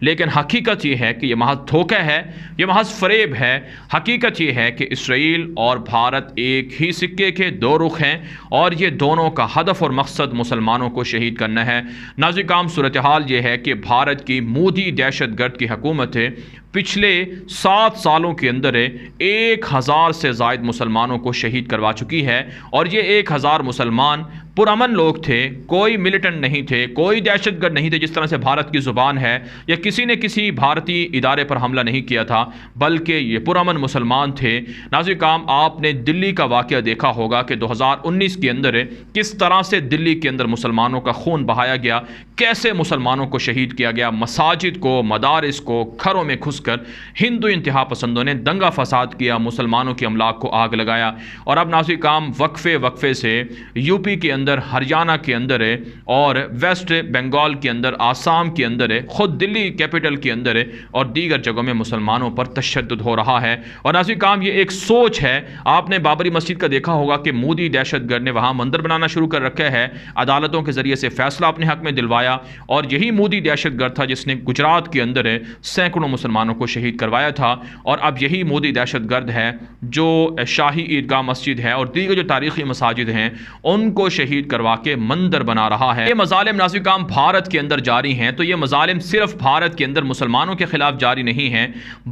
لیکن حقیقت یہ ہے کہ یہ محض دھوکہ ہے، یہ محض فریب ہے. حقیقت یہ ہے کہ اسرائیل اور بھارت ایک ہی سکے کے دو رخ ہیں، اور یہ دونوں کا ہدف اور مقصد مسلمانوں کو شہید کرنا ہے. ناظرین کرام، صورتحال یہ ہے کہ بھارت کی مودی دہشت گرد کی حکومت ہے پچھلے 7 سالوں کے اندر 1000 سے زائد مسلمانوں کو شہید کروا چکی ہے، اور یہ 1000 مسلمان پرامن لوگ تھے، کوئی ملیٹنٹ نہیں تھے، کوئی دہشت گرد نہیں تھے جس طرح سے بھارت کی زبان ہے، یا کسی نے کسی بھارتی ادارے پر حملہ نہیں کیا تھا، بلکہ یہ پرامن مسلمان تھے. ناظرین کرام، آپ نے دلی کا واقعہ دیکھا ہوگا کہ 2019 کے اندر کس طرح سے دلی کے اندر مسلمانوں کا خون بہایا گیا، کیسے مسلمانوں کو شہید کیا گیا. مساجد کو، مدارس کو، گھروں میں گھس کر ہندو انتہا پسندوں نے دنگا فساد کیا، مسلمانوں کی املاک کو آگ لگایا. اور اب ناظرین کرام، وقفے سے یوپی کے اندر، ہریانہ کے اندر اور ویسٹ بنگال کے اندر، آسام کے اندر، خود دلی کیپٹل کے اندر اور دیگر جگہوں میں مسلمانوں پر تشدد ہو رہا ہے. اور ناظرین کرام، یہ ایک سوچ ہے. آپ نے بابری مسجد کا دیکھا ہوگا کہ مودی دہشت گرد نے وہاں مندر بنانا شروع کر رکھا ہے، عدالتوں کے ذریعے سے فیصلہ اپنے حق میں دلوایا، اور یہی مودی دہشت گرد تھا جس نے گجرات کے اندر سینکڑوں مسلمانوں کو شہید کروایا تھا. اور اب یہی مودی دہشت گرد ہے جو شاہی عیدگاہ مسجد ہے اور دیگر جو تاریخی مساجد ہیں ان کو شہید کروا کے مندر بنا رہا ہے. یہ مظالم ناظرین کرام بھارت کے اندر جاری ہیں، تو یہ مظالم صرف بھارت کے اندر مسلمانوں کے خلاف جاری نہیں ہیں،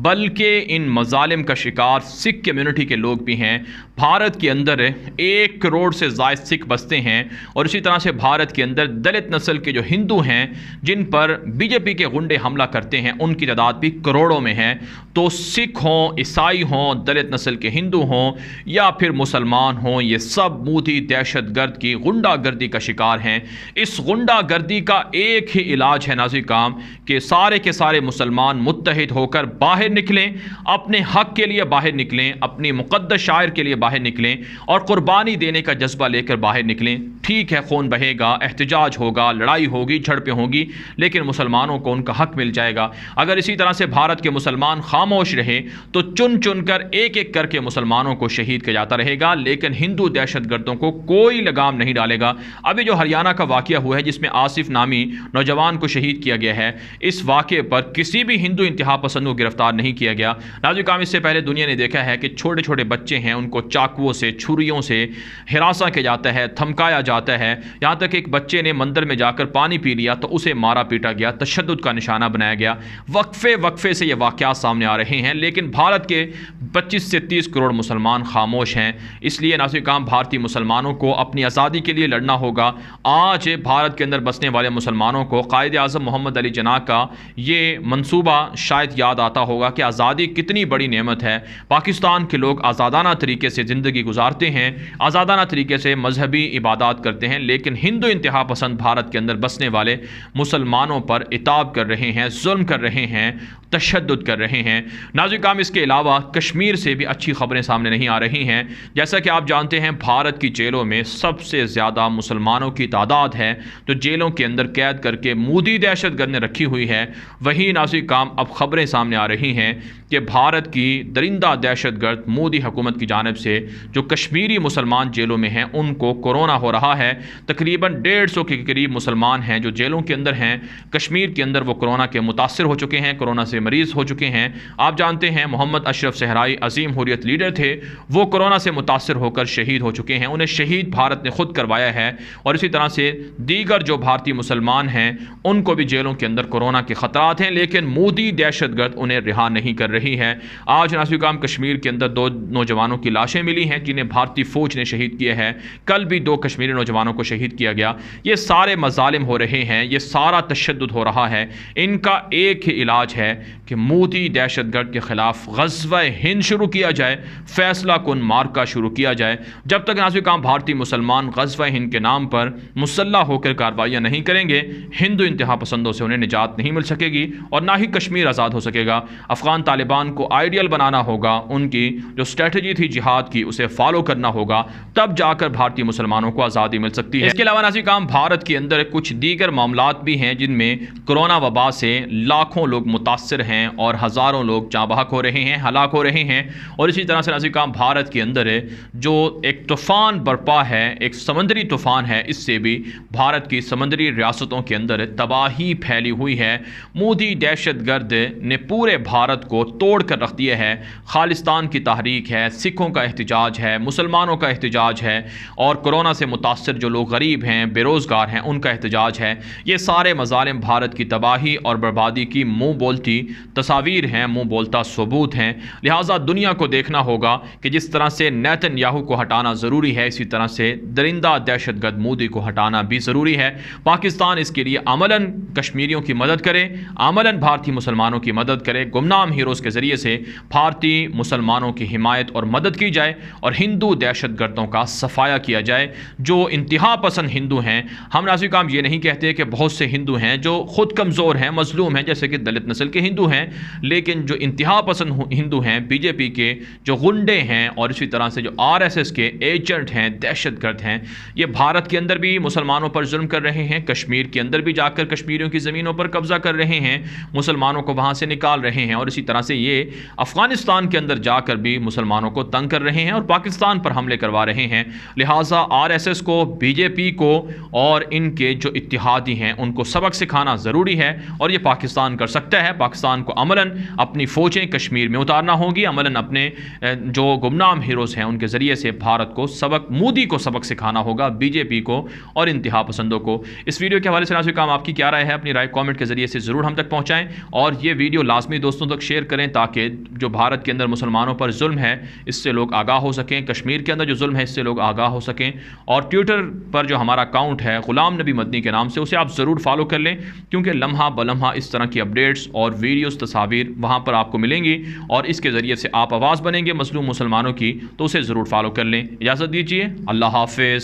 بلکہ ان مظالم کا شکار سکھ کمیونٹی کے لوگ بھی ہیں. بھارت کے اندر 1 کروڑ سے زائد سکھ بستے ہیں، اور اسی طرح سے بھارت کے اندر دلت نسل کے جو ہندو ہیں جن پر بی جے پی کے غنڈے حملہ کرتے ہیں ان کی تعداد بھی کروڑوں میں ہے. تو سکھ ہوں، عیسائی ہوں، دلت نسل کے ہندو ہوں یا پھر مسلمان ہوں، یہ سب مودی دہشت گرد کی غنڈہ گردی کا شکار ہیں. اس غنڈہ گردی کا ایک ہی علاج ہے ناظرین کرام کہ سارے کے سارے مسلمان متحد ہو کر باہر نکلیں، اپنے حق کے لیے باہر نکلیں، اپنی مقدس شاعر کے لیے باہر نکلیں، اور قربانی دینے کا جذبہ لے کر باہر نکلیں. ٹھیک ہے، خون بہے گا، احتجاج ہوگا، لڑائی ہوگی، جھڑپیں ہوگی، لیکن مسلمانوں کو ان کا حق مل جائے گا. اگر اسی طرح سے بھارت کے مسلمان خاموش رہے تو چن کر ایک ایک کر کے مسلمانوں کو شہید کیا جاتا رہے گا، لیکن ہندو دہشت گردوں کو کوئی لگام نہیں ڈالے گا. ابھی جو ہریانہ کا واقعہ ہوا ہے جس میں آصف نامی نوجوان کو شہید کیا گیا ہے، اس واقعے پر کسی بھی ہندو انتہا پسند کو گرفتار نہیں کیا گیا. ناظرین کرام، اس سے پہلے دنیا نے دیکھا ہے کہ چھوٹے چھوٹے بچے ہیں ان کو چاقوؤں سے، چھریوں سے ہراساں کیا جاتا ہے، دھمکایا جاتا ہے. یہاں تک ایک بچے نے مندر میں جا کر پانی پی لیا تو اسے مارا پیٹا گیا، تشدد کا نشانہ بنایا گیا. وقفے سے یہ واقعات سامنے آ رہے ہیں، لیکن بھارت کے 25 سے 30 کروڑ مسلمان خاموش ہیں. اس لیے ناظرین کرام، بھارتی مسلمانوں کو اپنی آزادی کے لیے لڑنا ہوگا. آج بھارت کے اندر بسنے والے مسلمانوں کو قائد اعظم محمد علی جناح کا یہ منصوبہ شاید یاد آتا ہوگا کہ آزادی کتنی بڑی نعمت ہے. پاکستان کے لوگ آزادانہ طریقے سے زندگی گزارتے ہیں، آزادانہ طریقے سے مذہبی عبادات کرتے ہیں، لیکن ہندو انتہا پسند بھارت کے اندر بسنے والے مسلمانوں پر عتاب کر رہے ہیں، ظلم کر رہے ہیں، تشدد کر رہے ہیں. ناظرین کرام، اس کے علاوہ کشمیر سے بھی اچھی خبریں سامنے نہیں آ رہی ہیں. جیسا کہ آپ جانتے ہیں بھارت کی جیلوں میں سب سے زیادہ مسلمانوں کی تعداد ہے جو جیلوں کے اندر قید کر کے مودی دہشت گرد نے رکھی ہوئی ہے. وہی ناظرین کرام، اب خبریں سامنے آ رہی ہیں کہ بھارت کی درندہ دہشت گرد مودی حکومت کی جانب سے جو کشمیری مسلمان جیلوں میں ہیں ان کو کورونا ہو رہا ہے. تقریباً 150 کے قریب مسلمان ہیں جو جیلوں کے اندر ہیں کشمیر کے اندر، وہ کورونا کے متاثر ہو چکے ہیں، کورونا سے مریض ہو چکے ہیں. آپ جانتے ہیں محمد اشرف صحرائی عظیم حریت لیڈر تھے، وہ کورونا سے متاثر ہو کر شہید ہو چکے ہیں. انہیں شہید بھارت نے خود کروایا ہے، اور اسی طرح سے دیگر جو بھارتی مسلمان ہیں ان کو بھی جیلوں کے اندر کورونا کے خطرات ہیں، لیکن مودی دہشت گرد انہیں رہا نہیں کر رہی ہے. آج ناظرین کرام، کشمیر کے اندر 2 نوجوانوں کی لاشیں ملی ہیں جنہیں بھارتی فوج نے شہید کیا ہے. کل بھی 2 کشمیری نوجوانوں کو شہید کیا گیا. یہ سارے مظالم ہو رہے ہیں، یہ سارا تشدد ہو رہا ہے. ان کا ایک ہی علاج ہے کہ مودی دہشت گرد کے خلاف غزوہ ہند شروع کیا جائے، فیصلہ کن مارکہ شروع کیا جائے. جب تک ناظرین کرام بھارتی مسلمان غزوہ ہند کے نام پر مسلح ہو کر کارروائیاں نہیں کریں گے، ہندو انتہا پسندوں سے انہیں نجات نہیں مل سکے گی اور نہ ہی کشمیر آزاد ہو سکے گا. افغان طالبان طالبان کو آئیڈیل بنانا ہوگا، ان کی جو اسٹریٹجی تھی جہاد کی اسے فالو کرنا ہوگا، تب جا کر بھارتی مسلمانوں کو آزادی مل سکتی ہے۔ اس کے علاوہ ناظرین کرام بھارت کے اندر کچھ دیگر معاملات بھی ہیں جن میں کرونا وبا سے لاکھوں لوگ متاثر ہیں اور ہزاروں لوگ جاں بحق ہو رہے ہیں، ہلاک ہو رہے ہیں۔ اور اسی طرح سے ناظرین کرام بھارت کے اندر جو ایک طوفان برپا ہے، ایک سمندری طوفان ہے، اس سے بھی بھارت کی سمندری ریاستوں کے اندر تباہی پھیلی ہوئی ہے۔ مودی دہشت گرد نے پورے بھارت کو توڑ کر رکھ دیا ہے۔ خالصتان کی تحریک ہے، سکھوں کا احتجاج ہے، مسلمانوں کا احتجاج ہے، اور کورونا سے متاثر جو لوگ غریب ہیں، بے روزگار ہیں، ان کا احتجاج ہے۔ یہ سارے مظالم بھارت کی تباہی اور بربادی کی منہ بولتی تصاویر ہیں، منہ بولتا ثبوت ہیں۔ لہٰذا دنیا کو دیکھنا ہوگا کہ جس طرح سے نیتن یاہو کو ہٹانا ضروری ہے، اسی طرح سے درندہ دہشت گرد مودی کو ہٹانا بھی ضروری ہے۔ پاکستان اس کے لیے عملاً کشمیریوں کی مدد کرے، عملاً بھارتی مسلمانوں کی مدد کرے، گمنام ہیروز کے ذریعے سے بھارتی مسلمانوں کی حمایت اور مدد کی جائے، اور ہندو دہشت گردوں کا صفایا کیا جائے جو انتہا پسند ہندو ہیں۔ ہم ناظرین کرام یہ نہیں کہتے کہ بہت سے ہندو ہیں جو خود کمزور ہیں، مظلوم ہیں، جیسے کہ دلت نسل کے ہندو ہیں، لیکن جو انتہا پسند ہندو ہیں، بی جے پی کے جو غنڈے ہیں اور اسی طرح سے جو RSS کے ایجنٹ ہیں، دہشت گرد ہیں، یہ بھارت کے اندر بھی مسلمانوں پر ظلم کر رہے ہیں، کشمیر کے اندر بھی جا کر کشمیریوں کی زمینوں پر قبضہ کر رہے ہیں، مسلمانوں کو وہاں سے نکال رہے ہیں، اور اسی طرح سے یہ افغانستان کے اندر جا کر بھی مسلمانوں کو تنگ کر رہے ہیں اور پاکستان پر حملے کروا رہے ہیں۔ لہٰذا RSS کو، BJP کو اور ان کے جو اتحادی ہیں ان کو سبق سکھانا ضروری ہے، اور یہ پاکستان کر سکتا ہے۔ پاکستان کو عملاً اپنی فوجیں کشمیر میں اتارنا ہوگی، عملاً اپنے جو گمنام ہیروز ہیں ان کے ذریعے سے بھارت کو سبق، مودی کو سبق سکھانا ہوگا، BJP کو اور انتہا پسندوں کو۔ اس ویڈیو کے حوالے سے ناظرین کرام آپ کی کیا رائے ہے؟ اپنی رائے کامنٹ کے ذریعے سے ضرور ہم تک پہنچائیں، اور یہ ویڈیو لازمی دوستوں تک شیئر کریں تاکہ جو بھارت کے اندر مسلمانوں پر ظلم ہے اس سے لوگ آگاہ ہو سکیں، کشمیر کے اندر جو ظلم ہے اس سے لوگ آگاہ ہو سکیں۔ اور ٹویٹر پر جو ہمارا اکاؤنٹ ہے غلام نبی مدنی کے نام سے، اسے آپ ضرور فالو کر لیں، کیونکہ لمحہ بلمحہ اس طرح کی اپڈیٹس اور ویڈیوز، تصاویر وہاں پر آپ کو ملیں گی، اور اس کے ذریعے سے آپ آواز بنیں گے مظلوم مسلمانوں کی، تو اسے ضرور فالو کر لیں۔ اجازت دیجیے، اللہ حافظ۔